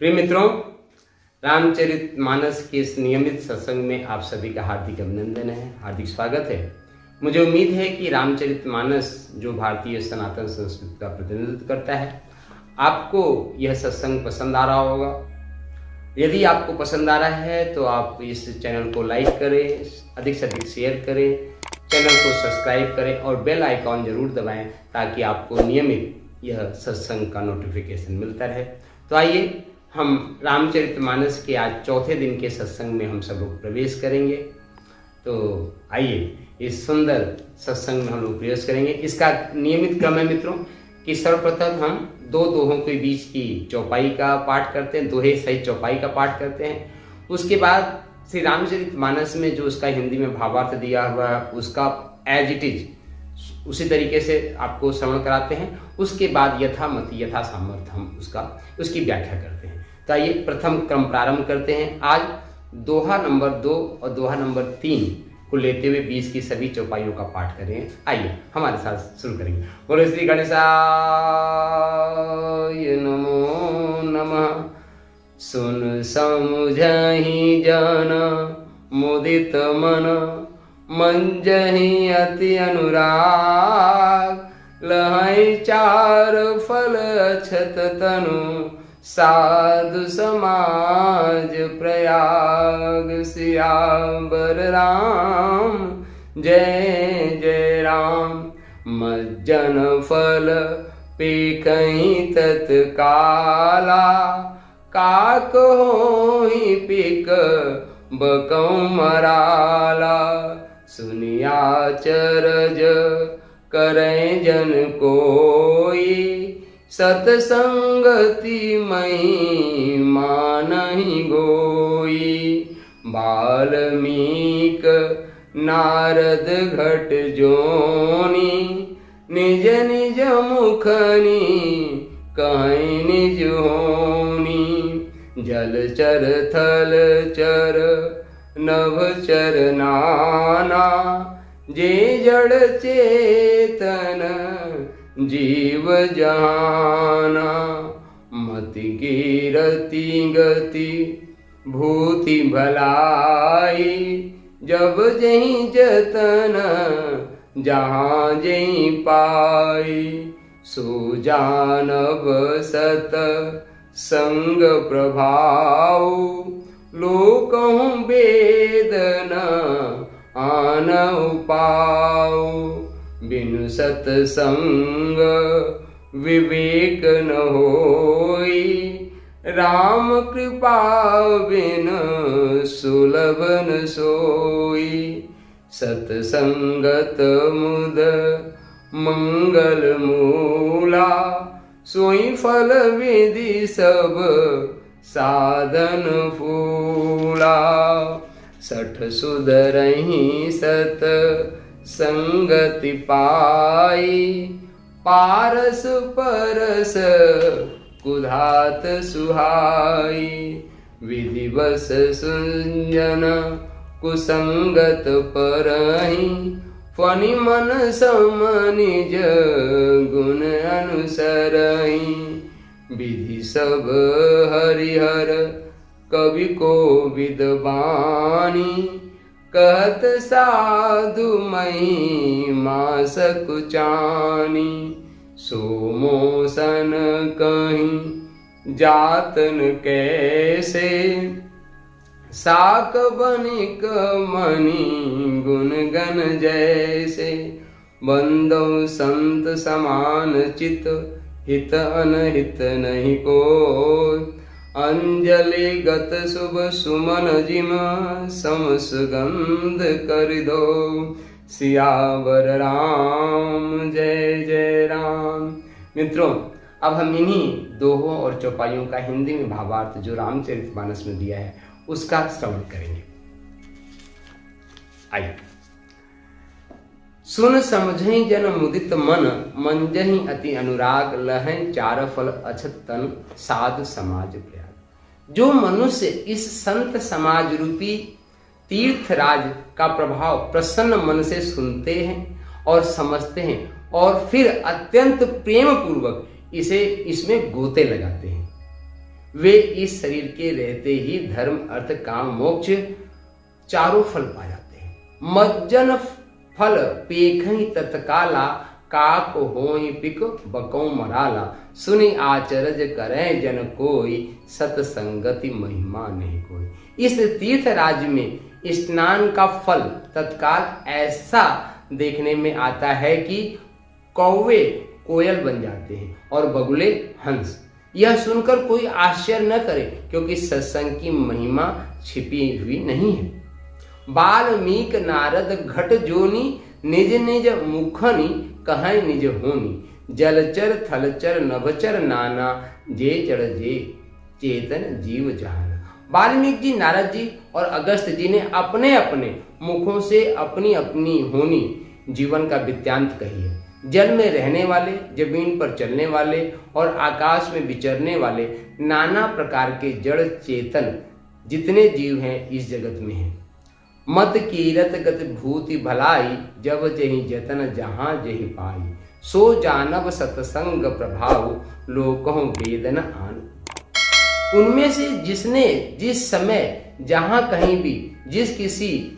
प्रिय मित्रों, रामचरितमानस के इस नियमित सत्संग में आप सभी का हार्दिक अभिनंदन है, हार्दिक स्वागत है। मुझे उम्मीद है कि रामचरितमानस जो भारतीय सनातन संस्कृति का प्रतिनिधित्व करता है, आपको यह सत्संग पसंद आ रहा होगा। यदि आपको पसंद आ रहा है तो आप इस चैनल को लाइक करें, अधिक से अधिक शेयर करें, चैनल को सब्सक्राइब करें और बेल आइकॉन जरूर दबाएं ताकि आपको नियमित यह सत्संग का नोटिफिकेशन मिलता रहे। तो आइए हम रामचरितमानस के आज चौथे दिन के सत्संग में हम सब लोग प्रवेश करेंगे। तो आइए इस सुंदर सत्संग में हम लोग प्रवेश करेंगे। इसका नियमित क्रम है मित्रों कि सर्वप्रथम हम दो दोहों के बीच की चौपाई का पाठ करते हैं, दोहे सहित चौपाई का पाठ करते हैं। उसके बाद श्री रामचरितमानस में जो उसका हिंदी में भावार्थ दिया हुआ है उसका एज इट इज उसी तरीके से आपको श्रवण कराते हैं। उसके बाद यथामति यथा सामर्थ्य हम उसकी व्याख्या करते हैं। तो आइए प्रथम क्रम प्रारंभ करते हैं। आज दोहा नंबर 2 और दोहा नंबर 3 को लेते हुए 20 की सभी चौपाइयों का पाठ करें। आइए हमारे साथ शुरू करेंगे। बोलो श्री गणेशाय नमो नमः। सुन समझहि जन मुदित मन, मंजहि अति अनुराग। लहै चार फल अछत तनु, साधु समाज प्रयाग। सियावर राम जय जय राम। मज्जन फल पेखहि तत्काला, काक होहि पिक बकौ मराला। सुनिया चरज करै जन कोई, सतसंगति मही मानहि गोई। वाल्मीक नारद घट जोनी, निज निज मुखनि कहीं निज होनी। जलचर थल चर नभ चर नाना, जे जड़ चेतन जीव जाना। मति कीरति गति भूति भलाई, जब जहीं जतन जहाँ जहीं पाई। सो जानब सत संग प्रभाव, लोकहु वेदन आनहु पाऊ। बिनु सतसंग विवेक न होई, राम कृपा बिन सुलभ न सोई। सतसंगत मुद मंगल मूला, सोई फल विधि सब साधन फूला। सठ सुधरहि सत संगति पाई, पारस परस कुधात सुहाई। विधिवश सुंजन कुसंगत परहि, फनि मन सम निज गुण अनुसरहि। विधि सब हरिहर कवि को विद्वानी, कहत साधु मही मास कुचानी। सो मोसन कहीं जातन कैसे, साक बनिक मणि गुण गण जैसे। बंदो संत समान चित, हित अनहित नहीं कोई। अंजलि गत शुभ सुमन जिम, सम सुगंध कर दो। सियावर राम जय जय राम। मित्रों, अब हम इन्हीं दोहों और चौपाइयों का हिंदी में भावार्थ जो रामचरितमानस में दिया है उसका श्रवण करेंगे। आइए। सुन समझहि जन मुदित मन, मंजहि अति अनुराग। लहै चार फल अछत तन, साधु समाज प्रयाग। जो मनुष्य इस संत समाज रूपी तीर्थराज का प्रभाव प्रसन्न मन से सुनते हैं और समझते हैं और फिर अत्यंत प्रेम पूर्वक इसमें गोते लगाते हैं, वे इस शरीर के रहते ही धर्म अर्थ काम मोक्ष चारों फल पा जाते हैं। मज्जन फल पेखई तत्काला, काक होई पिक बकौ मराला, सुनि आचरज करें जन कोई, सतसंगति महिमा नहीं कोई। इस तीर्थ राज्य में स्नान का फल तत्काल ऐसा देखने में आता है कि कौवे कोयल बन जाते हैं और बगुले हंस। यह सुनकर कोई आश्चर्य न करे, क्योंकि सत्संग की महिमा छिपी हुई नहीं है। बाल्मीक नारद घट जोनी, निज निज मुखनी कहीं निज होनी, जलचर थलचर नभचर नाना, जे जड़ जे चेतन जीव जहाना। वाल्मीकि जी, नारद जी और अगस्त्य जी ने अपने अपने मुखों से अपनी अपनी होनी जीवन का वृत्तांत कही है। जल में रहने वाले, जमीन पर चलने वाले और आकाश में विचरने वाले नाना प्रकार के जड़ चेतन जितने जीव हैं इस जगत में हैं। मत कीरत गत भूति भलाई, जब जही जतन जहां जही पाई, सो जानव सतसंग प्रभाव, लोकहु वेदन आन। उनमें से जिसने जिस समय जहां कहीं भी जिस किसी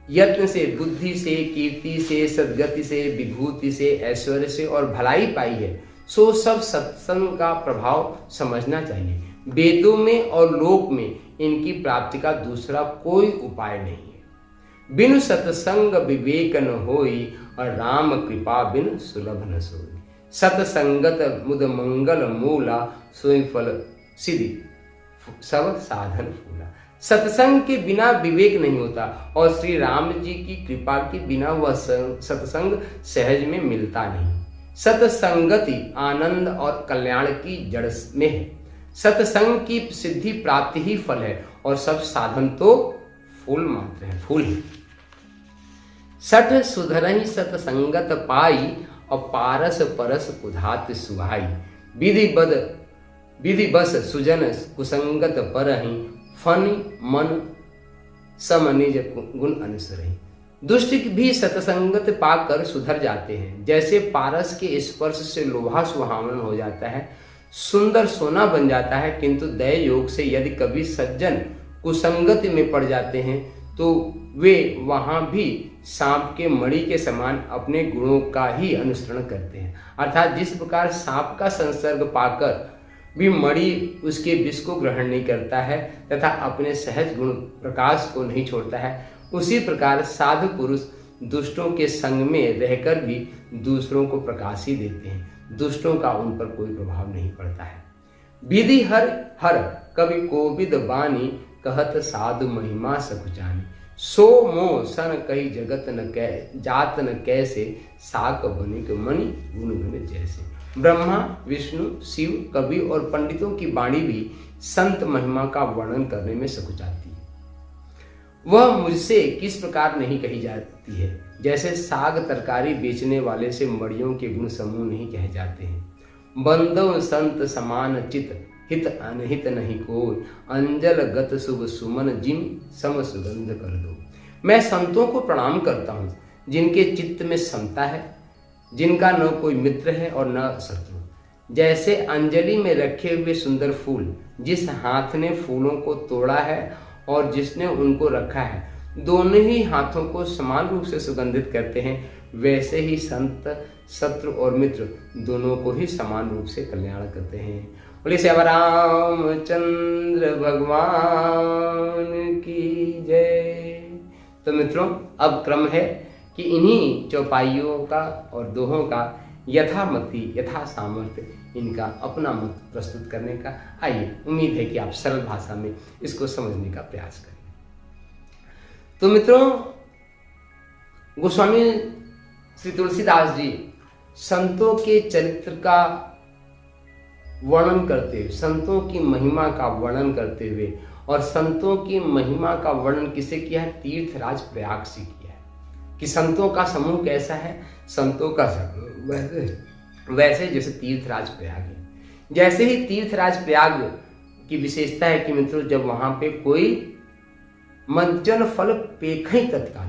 यत्न से, बुद्धि से, कीर्ति से, सद्गति से, विभूति से, ऐश्वर्य से और भलाई पाई है, सो सब सत्संग का प्रभाव समझना चाहिए। वेदों में और लोक में इनकी प्राप्ति का दूसरा कोई उपाय नहीं है। बिनु सत्संग विवेक न होई, और राम कृपा बिन सुलभ न सोई। सत्संगत मुद मंगल मूला, सोई फल सिद्धि सब साधन फूला। सत्संग के बिना विवेक नहीं होता और श्री राम जी की कृपा के बिना वह सत्संग सहज में मिलता नहीं। सत्संगति आनंद और कल्याण की जड़ में है। सत्संग की सिद्धि प्राप्ति ही फल है और सब साधन तो फूल मात्र है, फूल है। सठ सुधरहि सत्संगत पाई, और पारस परस कुधात सुहाई। विधि बस सुजन कुसंगत परहि, फनि मन सम निज गुण अनुसरहि। दुष्ट भी सत्संगत पाकर सुधर जाते हैं। जैसे पारस के स्पर्श से लोहा सुहावन हो जाता है, सुंदर सोना बन जाता है, किंतु दय योग से यदि कभी सज्जन कुसंगति में पड़ जाते हैं तो वे वहां भी सांप के मणि के समान अपने गुणों का ही अनुसरण करते हैं। अर्थात जिस प्रकार सांप का संसर्ग पाकर भी मणि उसके विष को ग्रहण नहीं करता है तथा अपने सहज गुण प्रकाश को नहीं छोड़ता है, उसी प्रकार साधु पुरुष दुष्टों के संग में रहकर भी दूसरों को प्रकाश ही देते हैं। दुष्टों का उन पर कोई प्रभाव नहीं पड़ता है। विधि हर हर कवि कोविद बानी, कहत साधु महिमा सकुचानी। सो मोह सन कही जगत न कह, जात न कैसे, साक बनिक मणि गुण गुण जैसे। ब्रह्मा, विष्णु, शिव, कवि और पंडितों की वाणी भी संत महिमा का वर्णन करने में सकुचाती है। वह मुझसे किस प्रकार नहीं कही जाती है, जैसे साग तरकारी बेचने वाले से मड़ियों के गुण समूह नहीं कहे जाते हैं। बंदव संत समान चित, हित अनहित नहीं कोई, अंजल गत शुभ सुमन जिन सम सुगंध कर दो। मैं संतों को प्रणाम करता हूँ जिनके चित्त में समता है, जिनका न कोई मित्र है और न शत्रु। जैसे अंजलि में रखे हुए सुंदर फूल, जिस हाथ ने फूलों को तोड़ा है और जिसने उनको रखा है, दोनों ही हाथों को समान रूप से सुगंधित करते हैं, वैसे ही संत शत्रु और मित्र दोनों को ही समान रूप से कल्याण करते हैं। बोले श्याम रामचंद्र भगवान की जय। तो मित्रों, अब क्रम है कि इन्हीं चौपाइयों का और दोहों का यथामति यथा सामर्थ्य इनका अपना मत प्रस्तुत करने का। आइए, उम्मीद है कि आप सरल भाषा में इसको समझने का प्रयास करें। तो मित्रों, गोस्वामी श्री तुलसीदास जी संतों के चरित्र का वर्णन करते हुए, संतों की महिमा का वर्णन करते हुए, और संतों की महिमा का वर्णन किसे किया है? तीर्थराज प्रयाग से किया है कि संतों का समूह कैसा है। संतों का समूह वैसे जैसे तीर्थराज प्रयाग है। जैसे ही तीर्थराज प्रयाग की विशेषता है कि मित्रों, जब वहां पे कोई मंजन फल पेखई तत्काल,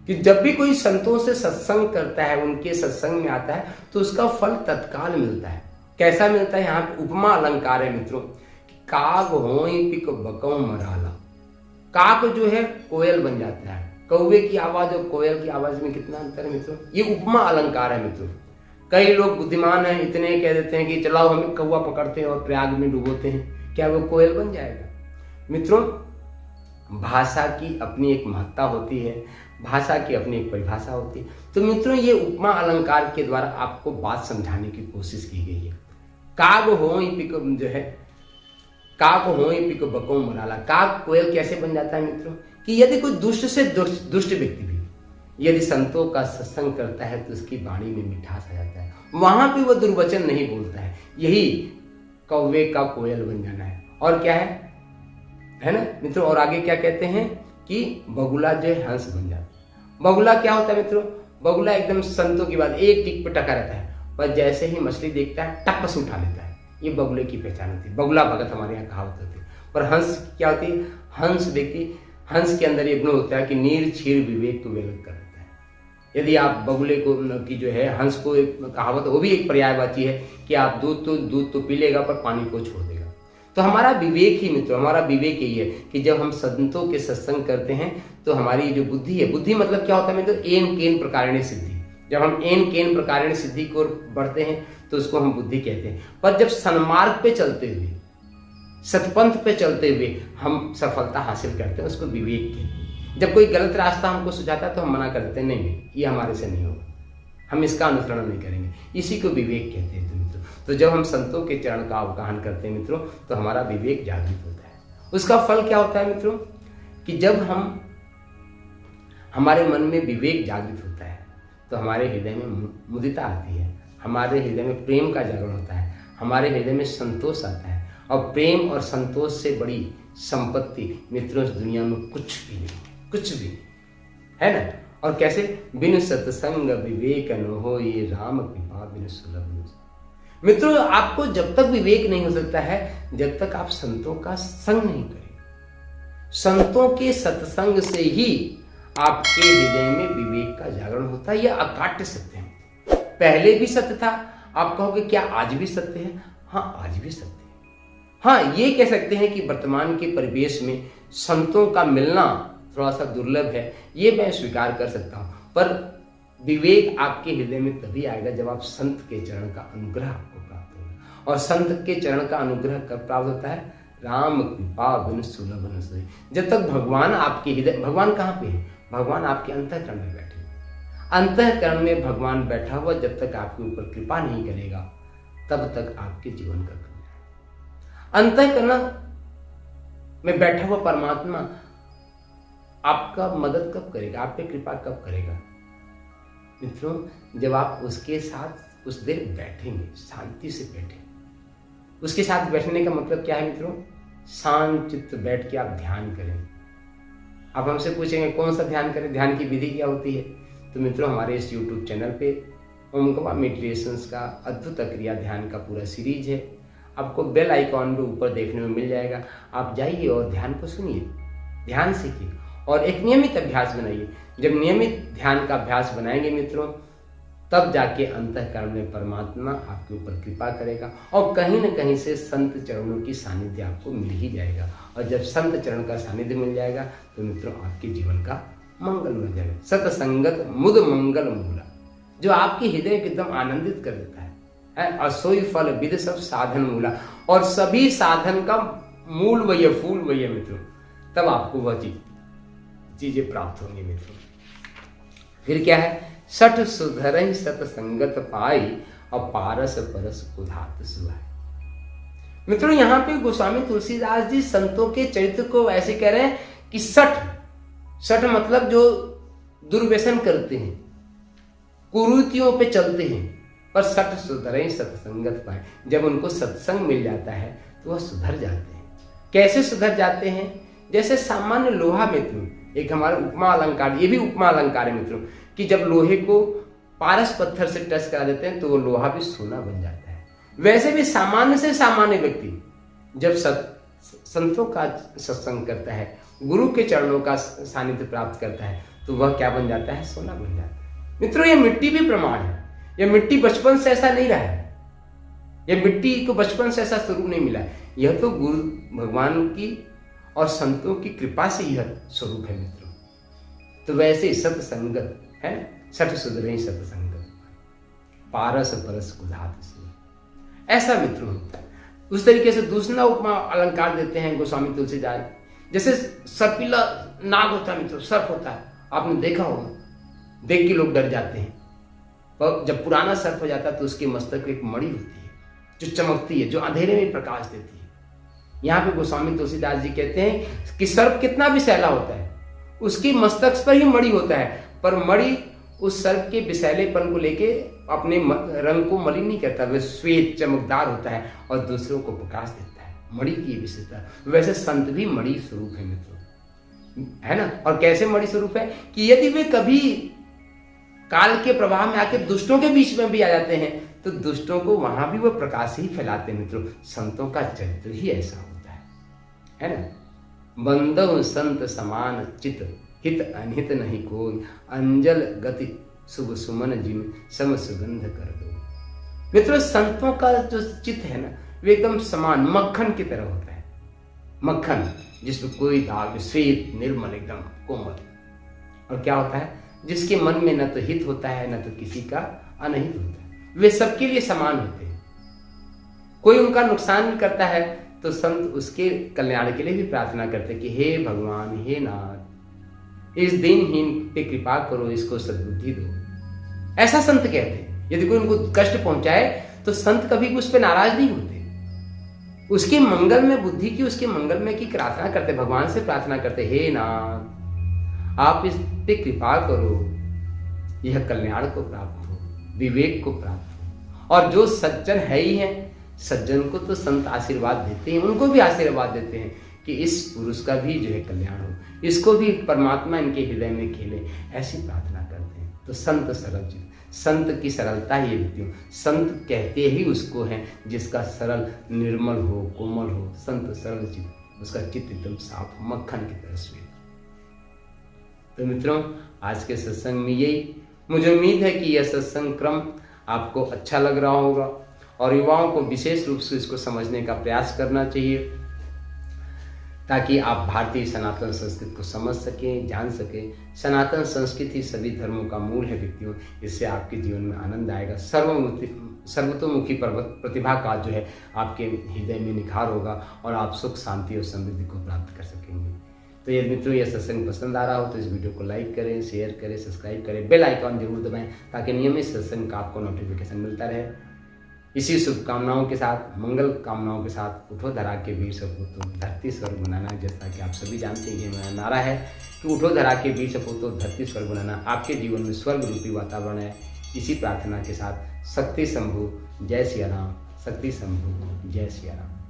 कि जब भी कोई संतों से सत्संग करता है, उनके सत्संग में आता है, तो उसका फल तत्काल मिलता है। कैसा मिलता है? यहाँ पे उपमा अलंकार है मित्रों। काग होई पिक बकौ मराला। काग जो है कोयल बन जाता है, कौवे की आवाज और कोयल की आवाज में कितना अंतर है मित्रों। ये उपमा अलंकार है मित्रों। कई लोग बुद्धिमान हैं, इतने कह देते हैं कि चलाओ हम कौवा पकड़ते हैं और प्रयाग में डुबोते हैं, क्या वो कोयल बन जाएगा? मित्रों, भाषा की अपनी एक महत्ता होती है, भाषा की अपनी एक परिभाषा होती है। तो मित्रों, ये उपमा अलंकार के द्वारा आपको बात समझाने की कोशिश की गई है। काग होई पिक जो है, काग होई पिक बकौ मराला। काग कोयल कैसे बन जाता है मित्रों? कि यदि कोई दुष्ट से दुष्ट व्यक्ति भी यदि संतों का सत्संग करता है तो उसकी वाणी में मिठास आ जाता है, वहां पे वो दुर्वचन नहीं बोलता है। यही कौवे का कोयल बन जाना है। और क्या है ना मित्रों? और आगे क्या कहते हैं कि बगुला जो है हंस बन जाता है। बगुला क्या होता है मित्रों? बगुला एकदम संतों की बात एक टिक पे टका रहता है, पर जैसे ही मछली देखता है टप से उठा लेता है। ये बगुले की पहचान होती है। बगुला भगत हमारे यहाँ कहावत होती है। पर हंस क्या होती है? हंस व्यक्ति, हंस के अंदर ये गुण होता है कि नीर क्षीर विवेक को व्यक्त कर देता है। यदि आप बगुले को की जो है हंस को एक कहावत, वो भी एक पर्यायवाची है कि आप दूध तो पी लेगा पर पानी को छोड़ देगा। तो हमारा विवेक ही मित्रों, हमारा विवेक यही है कि जब हम संतों के सत्संग करते हैं तो हमारी जो बुद्धि है, बुद्धि मतलब क्या होता है मित्रों? एन केन प्रकारिणी सिद्धि। जब हम एन केन प्रकारिणी सिद्धि को बढ़ते हैं तो उसको हम बुद्धि कहते हैं। पर जब सन्मार्ग पे चलते हुए, सतपंथ पे चलते हुए हम सफलता हासिल करते हैं, उसको विवेक कहते हैं। जब कोई गलत रास्ता हमको सुझाता है तो हम मना करते हैं, नहीं ये हमारे से नहीं होगा, हम इसका अनुसरण नहीं करेंगे, इसी को विवेक कहते हैं मित्रों। तो जब हम संतों के चरण का अवगाहन करते हैं मित्रों तो हमारा विवेक जागृत होता है। उसका फल क्या होता है मित्रों? कि जब हमारे मन में विवेक जागृत होता है तो हमारे हृदय में मुदिता आती है, हमारे हृदय में प्रेम का जागरण होता है, हमारे हृदय में संतोष आता है। और प्रेम और संतोष से बड़ी संपत्ति मित्रों इस दुनिया में कुछ भी नहीं, कुछ भी नहीं, है ना? और कैसे? बिन सत्संग विवेक न हो, ये राम कृपा बिन सुलभ। मित्रों, आपको जब तक विवेक नहीं हो सकता है जब तक आप संतों का संग नहीं करेंगे। संतों के सत्संग से ही आपके हृदय में विवेक का जागरण होता है। यह अकाट्य सत्य है। पहले भी सत्य था। आप कहोगे क्या आज भी सत्य है? हाँ, आज भी सत्य है। हाँ, ये कह सकते हैं कि वर्तमान के परिवेश में संतों का मिलना थोड़ा सा दुर्लभ है, ये मैं स्वीकार कर सकता हूँ। पर विवेक आपके हृदय में तभी आएगा जब आप संत के चरण का अनुग्रह आपको प्राप्त होगा। और संत के चरण का अनुग्रह कब प्राप्त होता है? राम कृपा बिन सुलभ न सोई। जब तक भगवान आपके हृदय, भगवान कहाँ पे है? भगवान आपके अंतःकरण में बैठे। अंतःकरण में भगवान बैठा हुआ जब तक आपके ऊपर कृपा नहीं करेगा तब तक आपके जीवन का कल्याण। अंतःकरण में बैठा हुआ परमात्मा आपका मदद कब करेगा, आप पे कृपा कब करेगा? मित्रों, जब आप उसके साथ कुछ देर बैठेंगे, शांति से बैठेंगे। उसके साथ बैठने का मतलब क्या है मित्रों? शांत चित्त बैठ के आप ध्यान करें। आप हमसे पूछेंगे कौन सा ध्यान करें, ध्यान की विधि क्या होती है? तो मित्रों, हमारे इस YouTube चैनल पे ओमकावा मेडिटेशंस का अद्भुत क्रिया ध्यान का पूरा सीरीज है। आपको बेल आइकॉन पे ऊपर देखने में मिल जाएगा। आप जाइए और ध्यान को सुनिए, ध्यान सीखिए और एक नियमित अभ्यास बनाइए। जब नियमित ध्यान का अभ्यास बनाएंगे मित्रों, तब जाके अंतःकरण में परमात्मा आपके ऊपर कृपा करेगा और कहीं न कहीं से संत चरणों की सानिध्य आपको मिल ही जाएगा। और जब संत चरण का सानिध्य मिल जाएगा तो मित्रों आपके जीवन का मंगल मिल जाएगा। सतसंगत मुद मंगल मूला, जो आपके हृदय को एकदम आनंदित कर देता है। असोई फल विद सब साधन मूला, और सभी साधन का मूल वही है, फूल वही है मित्रों। तब आपको वह चीजें प्राप्त होंगी मित्रों। फिर क्या है? सठ सुधरहि सतसंगत पाई और पारस परस उधात सुहाई। मित्रों, यहाँ पे गोस्वामी तुलसीदास जी संतों के चरित्र को ऐसे कह रहे हैं कि सठ मतलब जो दुर्व्यसन करते हैं, कुरीतियों पे चलते हैं, पर सठ सुधरहि सतसंगत पाए। जब उनको सत्संग मिल जाता है तो वह सुधर जाते हैं। कैसे सुधर जाते हैं? जैसे सामान्य लोहा मित्रों, एक हमारा उपमा अलंकार, ये भी उपमा अलंकार है मित्रों, कि जब लोहे को पारस पत्थर से टच करा देते हैं तो वो लोहा भी सोना बन जाता है। वैसे भी सामान्य से सामान्य व्यक्ति जब संतों का सत्संग करता है, गुरु के चरणों का सानिध्य प्राप्त करता है, तो वह क्या बन जाता है? सोना बन जाता है। मित्रों, ये मिट्टी भी प्रमाण है। यह मिट्टी बचपन से ऐसा नहीं रहा है, यह मिट्टी को बचपन से ऐसा स्वरूप नहीं मिला है। यह तो गुरु भगवान की और संतों की कृपा से यह स्वरूप है मित्रों। तो वैसे सत्संगत है ना, सठ सुधरे सत्संगत, पारस परस गुधात से, ऐसा मित्रों होता है। उस तरीके से दूसरा उपमा अलंकार देते हैं गोस्वामी तुलसीदास। जैसे सर्पिला नाग होता है मित्रों, सर्प होता है, आपने देखा होगा, देख के लोग डर जाते हैं। पर जब पुराना सर्प हो जाता है तो उसके मस्तक में एक मणि होती है जो चमकती है, जो अंधेरे में प्रकाश देती है। यहाँ पे गोस्वामी तुलसीदास जी कहते हैं कि सर्प कितना भी सैला होता है, उसकी मस्तक पर ही मणि होता है, पर मणि उस सर्प के विषैलेपन को लेके अपने रंग को मलिन नहीं करता, वह श्वेत चमकदार होता है और दूसरों को प्रकाश देता है। मणि की विशेषता। वैसे संत भी मणि स्वरूप है मित्रों, है ना। और कैसे मणि स्वरूप है कि यदि वे कभी काल के प्रभाव में आके दुष्टों के बीच में भी आ जाते हैं तो दुष्टों को वहां भी वो प्रकाश ही फैलाते हैं मित्रों। संतों का चरित्र ही ऐसा होता है ना। बंधव संत समान चित, हित अनहित नहीं कोई, अंजल गति शुभ सुमन जिम सम सुगंध कर दो। मित्रों संतों का जो चित्त है ना, वे एकदम समान मक्खन की तरह होता है। मक्खन जिसमें कोई दाग, श्वेत निर्मल एकदम कोमल। और क्या होता है, जिसके मन में न तो हित होता है न तो किसी का अनहित होता है। वे सबके लिए समान होते हैं। कोई उनका नुकसान भी करता है तो संत उसके कल्याण के लिए भी प्रार्थना करते हैं कि हे भगवान, हे नाथ, इस दिनहीन पे कृपा करो, इसको सद्बुद्धि दो। ऐसा संत कहते हैं। यदि कोई उनको कष्ट पहुंचाए तो संत कभी उस पर नाराज नहीं होते, उसके मंगल में बुद्धि की, उसके मंगल में की प्रार्थना करते, भगवान से प्रार्थना करते, हे नाथ आप इस पे कृपा करो, यह कल्याण को प्राप्त हो, विवेक को प्राप्त हो। और जो सज्जन है ही है, सज्जन को तो संत आशीर्वाद देते हैं, उनको भी आशीर्वाद देते हैं कि इस पुरुष का भी जो है कल्याण हो, इसको भी परमात्मा इनके हृदय में खेले, ऐसी प्रार्थना करते हैं। तो संत सरल चित्त, संत की सरलता ही व्यक्तियों, संत कहते ही उसको है जिसका सरल निर्मल हो, कोमल हो। संत सरल चित्त, उसका चित्त एकदम साफ, मक्खन की तरह श्वेत। तो मित्रों आज के सत्संग में यही, मुझे उम्मीद है कि यह सत्संग क्रम आपको अच्छा लग रहा होगा और युवाओं को विशेष रूप से इसको समझने का प्रयास करना चाहिए ताकि आप भारतीय सनातन संस्कृति को समझ सकें, जान सकें। सनातन संस्कृति सभी धर्मों का मूल है व्यक्तियों। इससे आपके जीवन में आनंद आएगा, सर्वतोमुखी प्रतिभा का जो है आपके हृदय में निखार होगा और आप सुख शांति और समृद्धि को प्राप्त कर सकेंगे। तो यदि मित्रों यह सत्संग पसंद आ रहा हो तो इस वीडियो को लाइक करें, शेयर करें, सब्सक्राइब करें, बेल आइकॉन जरूर दबाएं ताकि नियमित सत्संग का आपको नोटिफिकेशन मिलता रहे। इसी शुभकामनाओं के साथ, मंगल कामनाओं के साथ, उठो धरा के वीर सपूतो धरती स्वर्ग बनाना। जैसा कि आप सभी जानते हैं, ये मेरा नारा है कि उठो धरा के वीर सपूतो धरती स्वर्ग बनाना। आपके जीवन में स्वर्ग रूपी वातावरण है। इसी प्रार्थना के साथ शक्ति शंभु जय सिया राम, शक्ति शंभु जय सिया राम।